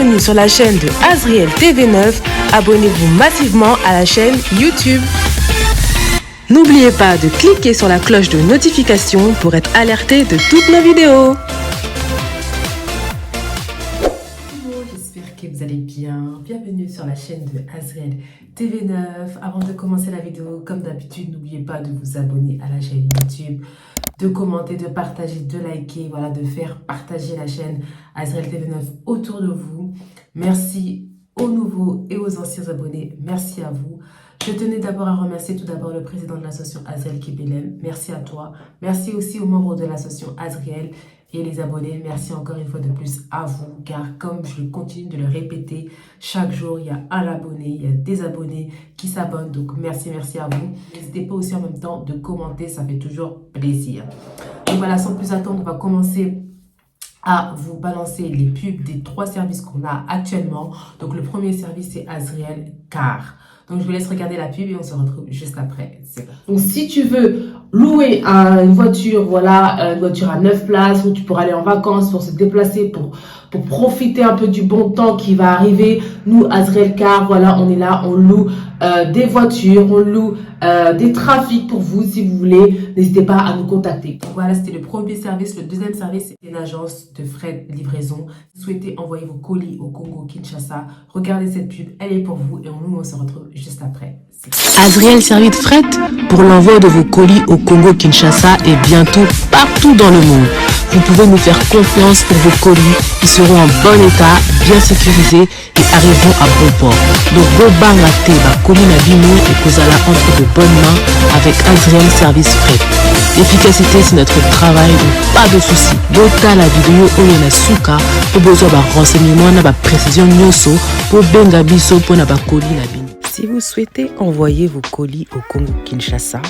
Bienvenue sur la chaîne de Azriel TV9. Abonnez-vous massivement à la chaîne YouTube. N'oubliez pas de cliquer sur la cloche de notification pour être alerté de toutes nos vidéos. Bonjour, j'espère que vous allez bien. Bienvenue sur la chaîne de Azriel TV9. Avant de commencer la vidéo, comme d'habitude, n'oubliez pas de vous abonner à la chaîne YouTube, de commenter, de partager, de liker, voilà, de faire partager la chaîne Azriel TV9 autour de vous. Merci aux nouveaux et aux anciens abonnés. Merci à vous. Je tenais d'abord à remercier tout d'abord le président de l'association Azriel Kibelem. Merci à toi. Merci aussi aux membres de l'association Azriel et les abonnés. Merci encore une fois de plus à vous, car comme je continue de le répéter, chaque jour il y a un abonné, il y a des abonnés qui s'abonnent. Donc merci à vous. N'hésitez pas aussi en même temps de commenter, ça fait toujours plaisir. Donc voilà, sans plus attendre, on va commencer à vous balancer les pubs des 3 services qu'on a actuellement. Donc le premier service, c'est Azriel Car. Donc je vous laisse regarder la pub et on se retrouve juste après. Donc si tu veux louer une voiture, voilà, une voiture à 9 places où tu pourras aller en vacances pour se déplacer, pour profiter un peu du bon temps qui va arriver, nous, Azriel Car, voilà, on est là, on loue des voitures, on loue des trafics pour vous si vous voulez. N'hésitez pas à nous contacter. Donc voilà, c'était le premier service. Le deuxième service, c'est une agence de frais de livraison. Si vous souhaitez envoyer vos colis au Congo, Kinshasa, regardez cette pub, elle est pour vous et nous, on se retrouve juste après. Azriel Service de Fret pour l'envoi de vos colis au Congo, Kinshasa et bientôt partout dans le monde. Vous pouvez nous faire confiance pour vos colis qui seront en bon état, bien sécurisés et arriveront à bon port. Donc, Bobanga Teba, colis Nabino et Kozala entre de bonnes mains avec Azriel Service Fret. L'efficacité, c'est notre travail, donc pas de soucis. Bota la vidéo Oyana Suka pour besoin de renseignements, de précision nyoso pour Benga Biso pour na colis Nabino. Si vous souhaitez envoyer vos colis au Congo Kinshasa,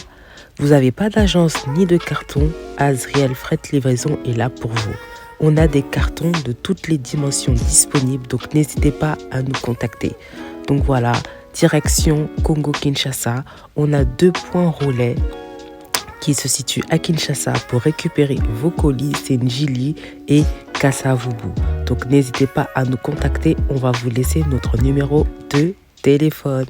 vous n'avez pas d'agence ni de carton, Azriel Fret Livraison est là pour vous. On a des cartons de toutes les dimensions disponibles, donc n'hésitez pas à nous contacter. Donc voilà, direction Congo Kinshasa, on a 2 points relais qui se situent à Kinshasa pour récupérer vos colis, c'est Njili et Kassavubu. Donc n'hésitez pas à nous contacter, on va vous laisser notre numéro de téléphone.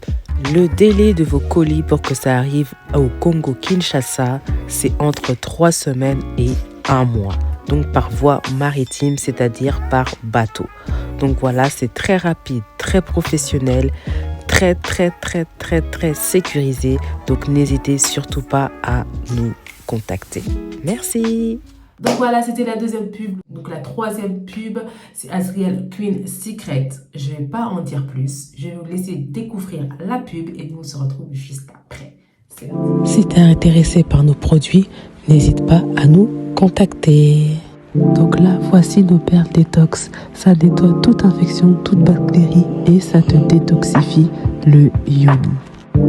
Le délai de vos colis pour que ça arrive au Congo Kinshasa, c'est entre 3 semaines et 1 mois. Donc par voie maritime, c'est-à-dire par bateau. Donc voilà, c'est très rapide, très professionnel, très sécurisé. Donc n'hésitez surtout pas à nous contacter. Merci. Donc voilà, c'était la deuxième pub. Donc la troisième pub, c'est Azriel Queen Secret. Je ne vais pas en dire plus. Je vais vous laisser découvrir la pub et nous on se retrouve juste après. Si tu es intéressé par nos produits, n'hésite pas à nous contacter. Donc là, voici nos perles détox. Ça nettoie toute infection, toute bactérie et ça te détoxifie le ioni.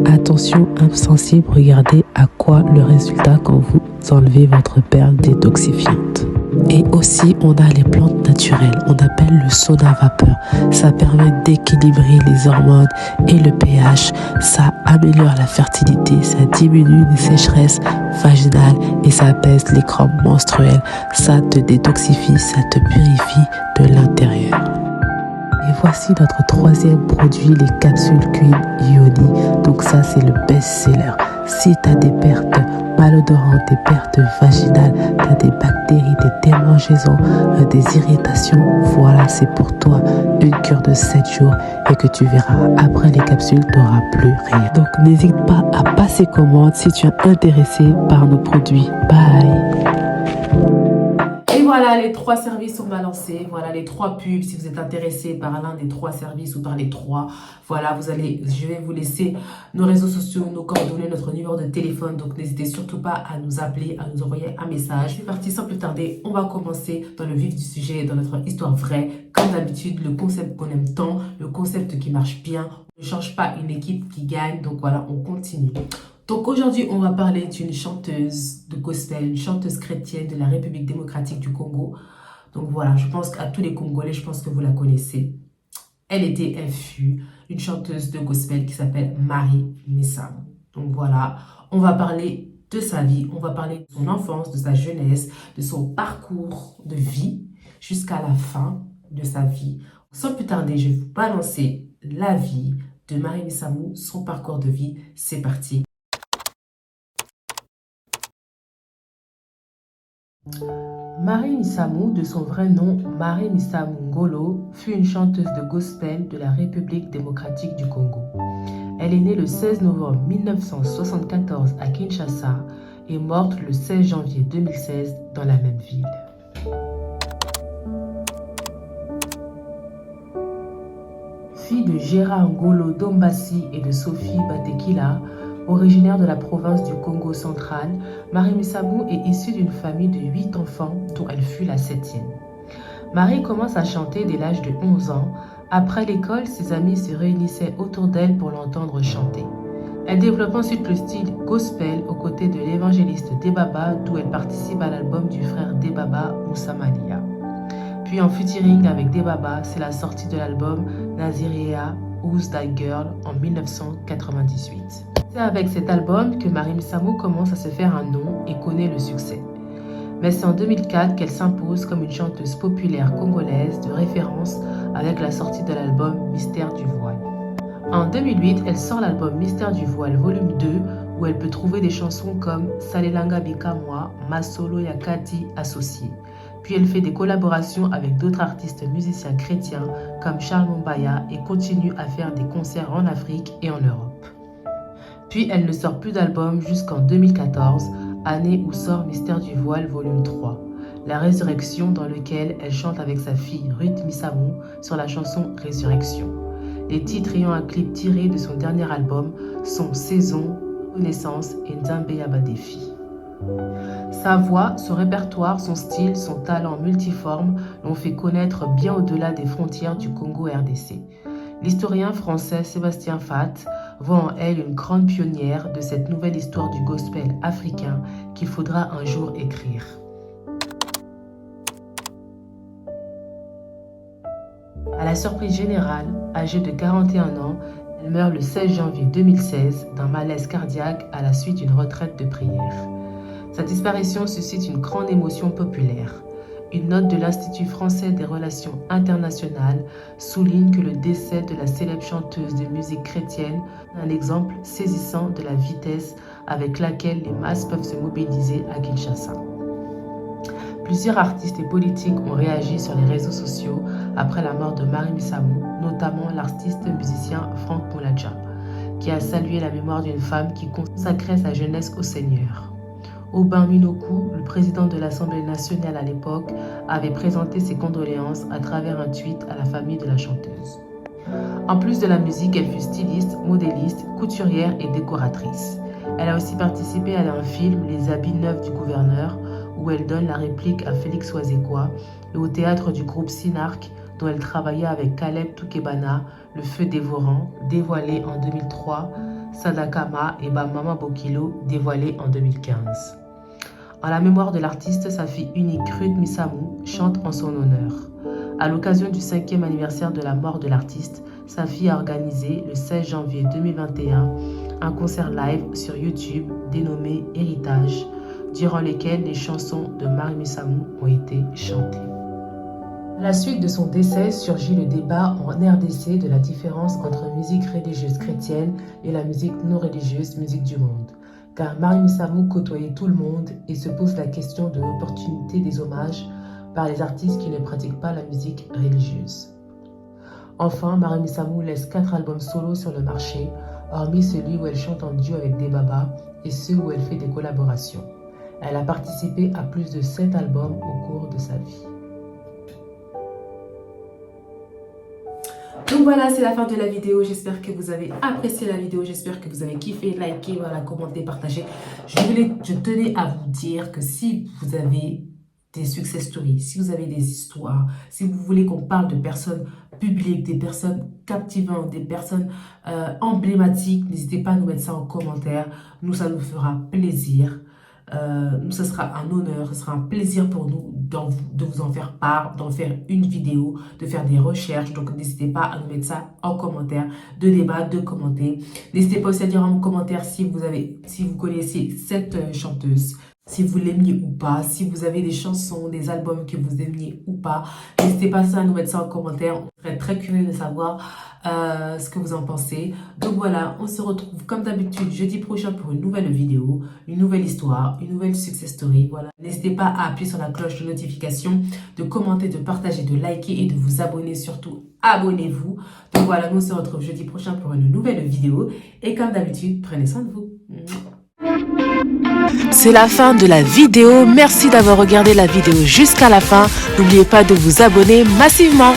Attention, insensible, regardez à quoi le résultat quand vous enlevez votre perle détoxifiante. Et aussi, on a les plantes naturelles, on appelle le sauna vapeur. Ça permet d'équilibrer les hormones et le pH. Ça améliore la fertilité, ça diminue les sécheresses vaginales et ça apaise les crampes menstruelles. Ça te détoxifie, ça te purifie de l'intérieur. Et voici notre troisième produit, les capsules Queen Ioni. Donc ça, c'est le best-seller. Si tu as des pertes malodorantes, des pertes vaginales, tu as des bactéries, des démangeaisons, des irritations, voilà, c'est pour toi une cure de 7 jours et que tu verras, après les capsules, tu n'auras plus rien. Donc n'hésite pas à passer commande si tu es intéressé par nos produits. Bye. Voilà, les 3 services sont balancés. Voilà les 3 pubs. Si vous êtes intéressé par l'un des 3 services ou par les 3, voilà, je vais vous laisser nos réseaux sociaux, nos coordonnées, notre numéro de téléphone. Donc n'hésitez surtout pas à nous appeler, à nous envoyer un message. C'est parti, sans plus tarder, on va commencer dans le vif du sujet, dans notre histoire vraie. Comme d'habitude, le concept qu'on aime tant, le concept qui marche bien. On ne change pas une équipe qui gagne. Donc voilà, on continue. Donc aujourd'hui, on va parler d'une chanteuse de gospel, une chanteuse chrétienne de la République démocratique du Congo. Donc voilà, je pense qu'à tous les Congolais, je pense que vous la connaissez. Elle fut une chanteuse de gospel qui s'appelle Marie Messam. Donc voilà, on va parler de sa vie, on va parler de son enfance, de sa jeunesse, de son parcours de vie jusqu'à la fin de sa vie. Sans plus tarder, je vais vous balancer la vie de Marie Missamou, son parcours de vie. C'est parti. Marie Missamou, de son vrai nom Marie Missamou Ngolo, fut une chanteuse de gospel de la République démocratique du Congo. Elle est née le 16 novembre 1974 à Kinshasa et morte le 16 janvier 2016 dans la même ville. Fille de Gérard Ngolo Dombassi et de Sophie Batekila, originaire de la province du Congo central, Marie Missamou est issue d'une famille de 8 enfants dont elle fut la 7e. Marie commence à chanter dès l'âge de 11 ans. Après l'école, ses amis se réunissaient autour d'elle pour l'entendre chanter. Elle développe ensuite le style gospel aux côtés de l'évangéliste Debaba, d'où elle participe à l'album du frère Debaba, Moussa Malia. Puis en featuring avec Debaba, c'est la sortie de l'album Nazirea Who's That Girl en 1998. C'est avec cet album que Marie Missamou commence à se faire un nom et connaît le succès. Mais c'est en 2004 qu'elle s'impose comme une chanteuse populaire congolaise de référence avec la sortie de l'album Mystère du Voile. En 2008, elle sort l'album Mystère du Voile volume 2 où elle peut trouver des chansons comme Salelanga Bika Moi, Masolo Yakati associé. Puis elle fait des collaborations avec d'autres artistes musiciens chrétiens comme Charles Mombaya et continue à faire des concerts en Afrique et en Europe. Puis elle ne sort plus d'album jusqu'en 2014, année où sort Mystère du Voile volume 3, La Résurrection, dans lequel elle chante avec sa fille Ruth Missamou sur la chanson Résurrection. Les titres ayant un clip tiré de son dernier album sont Saison, Renaissance et Nzambe Yabadefi. Sa voix, son répertoire, son style, son talent multiforme l'ont fait connaître bien au-delà des frontières du Congo-RDC. L'historien français Sébastien Fath voit en elle une grande pionnière de cette nouvelle histoire du gospel africain qu'il faudra un jour écrire. À la surprise générale, âgée de 41 ans, elle meurt le 16 janvier 2016 d'un malaise cardiaque à la suite d'une retraite de prière. Sa disparition suscite une grande émotion populaire. Une note de l'Institut français des relations internationales souligne que le décès de la célèbre chanteuse de musique chrétienne est un exemple saisissant de la vitesse avec laquelle les masses peuvent se mobiliser à Kinshasa. Plusieurs artistes et politiques ont réagi sur les réseaux sociaux après la mort de Marie Missamou, notamment l'artiste musicien Franck Moulaja, qui a salué la mémoire d'une femme qui consacrait sa jeunesse au Seigneur. Aubin Minokou, le président de l'Assemblée nationale à l'époque, avait présenté ses condoléances à travers un tweet à la famille de la chanteuse. En plus de la musique, elle fut styliste, modéliste, couturière et décoratrice. Elle a aussi participé à un film, Les habits neufs du gouverneur, où elle donne la réplique à Félix Ouazekwa, et au théâtre du groupe Sinark, dont elle travailla avec Caleb Toukebana, Le Feu dévorant, dévoilé en 2003, Sadakama et Bamama Bokilo, dévoilé en 2015. En la mémoire de l'artiste, sa fille unique Ruth Missamou chante en son honneur. À l'occasion du 5e anniversaire de la mort de l'artiste, sa fille a organisé, le 16 janvier 2021, un concert live sur YouTube dénommé Héritage, durant lequel les chansons de Marie Missamou ont été chantées. À la suite de son décès, surgit le débat en RDC de la différence entre musique religieuse chrétienne et la musique non religieuse, musique du monde. Car Marie Missamou côtoyait tout le monde et se pose la question de l'opportunité des hommages par les artistes qui ne pratiquent pas la musique religieuse. Enfin, Marie Missamou laisse 4 albums solo sur le marché, hormis celui où elle chante en duo avec Debaba et ceux où elle fait des collaborations. Elle a participé à plus de 7 albums au cours de sa vie. Donc voilà, c'est la fin de la vidéo. J'espère que vous avez apprécié la vidéo. J'espère que vous avez kiffé, liké, voilà, commenté, partagé. Je tenais à vous dire que si vous avez des success stories, si vous avez des histoires, si vous voulez qu'on parle de personnes publiques, des personnes captivantes, des personnes emblématiques, n'hésitez pas à nous mettre ça en commentaire. Nous, ça nous fera plaisir. Ce sera un honneur, ce sera un plaisir pour nous de vous en faire part, d'en faire une vidéo, de faire des recherches. Donc n'hésitez pas à nous mettre ça en commentaire, de débattre, de commenter. N'hésitez pas aussi à dire en commentaire si vous connaissez cette chanteuse. si vous l'aimiez ou pas, si vous avez des chansons, des albums que vous aimiez ou pas. N'hésitez pas à nous mettre ça en commentaire. On serait très curieux de savoir ce que vous en pensez. Donc voilà, on se retrouve comme d'habitude jeudi prochain pour une nouvelle vidéo, une nouvelle histoire, une nouvelle success story. Voilà. N'hésitez pas à appuyer sur la cloche de notification, de commenter, de partager, de liker et de vous abonner. Surtout, abonnez-vous. Donc voilà, nous on se retrouve jeudi prochain pour une nouvelle vidéo. Et comme d'habitude, prenez soin de vous. C'est la fin de la vidéo. Merci d'avoir regardé la vidéo jusqu'à la fin. N'oubliez pas de vous abonner massivement.